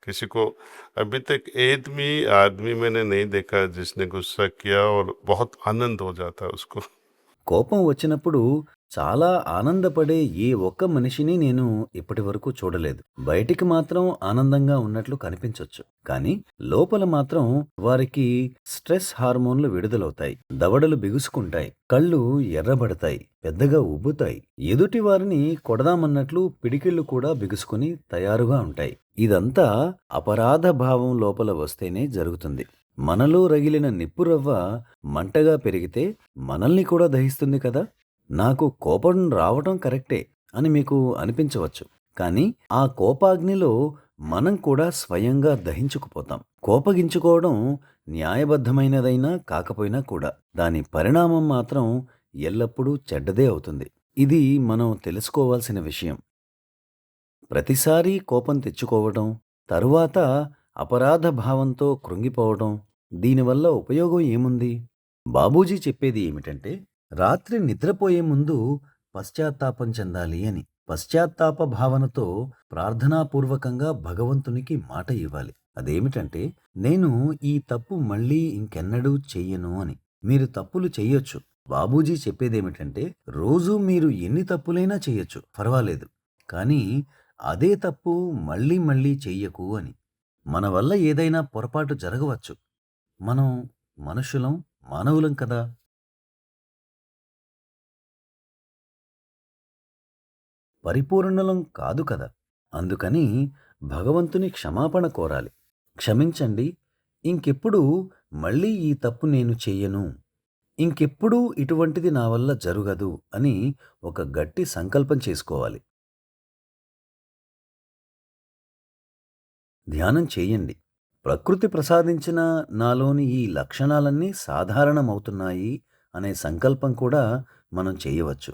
किसी को अभी तक एक भी आदमी मैंने नहीं देखा जिसने गुस्सा किया और बहुत आनंद हो जाता उसको। కోపం వచ్చినప్పుడు చాలా ఆనందపడే ఏ ఒక్క మనిషిని నేను ఇప్పటివరకు చూడలేదు. బయటికి మాత్రం ఆనందంగా ఉన్నట్లు కనిపించొచ్చు. కానీ లోపల మాత్రం వారికి స్ట్రెస్ హార్మోన్లు విడుదలవుతాయి. దవడలు బిగుసుకుంటాయి. కళ్ళు ఎర్రబడతాయి. పెద్దగా ఉబ్బుతాయి. ఎదుటి వారిని కొడదామన్నట్లు పిడికిళ్ళు కూడా బిగుసుకుని తయారుగా ఉంటాయి. ఇదంతా అపరాధ భావం లోపల వస్తేనే జరుగుతుంది. మనలో రగిలిన నిప్పురవ్వ మంటగా పెరిగితే మనల్ని కూడా దహిస్తుంది కదా! నాకు కోపం రావటం కరెక్టే అని మీకు అనిపించవచ్చు. కానీ ఆ కోపాగ్నిలో మనం కూడా స్వయంగా దహించుకుపోతాం. కోపగించుకోవడం న్యాయబద్ధమైనదైనా కాకపోయినా కూడా దాని పరిణామం మాత్రం ఎల్లప్పుడూ చెడ్డదే అవుతుంది. ఇది మనం తెలుసుకోవాల్సిన విషయం. ప్రతిసారీ కోపం తెచ్చుకోవడం, తరువాత అపరాధ భావంతో కృంగిపోవడం, దీనివల్ల ఉపయోగం ఏముంది? బాబూజీ చెప్పేది ఏమిటంటే, రాత్రి నిద్రపోయే ముందు పశ్చాత్తాపం చెందాలి అని. పశ్చాత్తాప భావనతో ప్రార్థనాపూర్వకంగా భగవంతునికి మాట ఇవ్వాలి. అదేమిటంటే, నేను ఈ తప్పు మళ్ళీ ఇంకెన్నడూ చెయ్యను అని. మీరు తప్పులు చెయ్యొచ్చు. బాబూజీ చెప్పేదేమిటంటే, రోజూ మీరు ఎన్ని తప్పులైనా చెయ్యొచ్చు, పర్వాలేదు. కానీ అదే తప్పు మళ్ళీ మళ్ళీ చెయ్యకు అని. మన వల్ల ఏదైనా పొరపాటు జరగవచ్చు. మనం మనుషులం, మానవులం కదా! పరిపూర్ణులం కాదు కదా! అందుకని భగవంతుని క్షమాపణ కోరాలి. క్షమించండి, ఇంకెప్పుడూ మళ్ళీ ఈ తప్పు నేను చెయ్యను. ఇంకెప్పుడూ ఇటువంటిది నా వల్ల జరుగదు అని ఒక గట్టి సంకల్పం చేసుకోవాలి. ధ్యానం చేయండి. ప్రకృతి ప్రసాదించిన నాలోని ఈ లక్షణాలన్నీ సాధారణమవుతున్నాయి అనే సంకల్పం కూడా మనం చేయవచ్చు.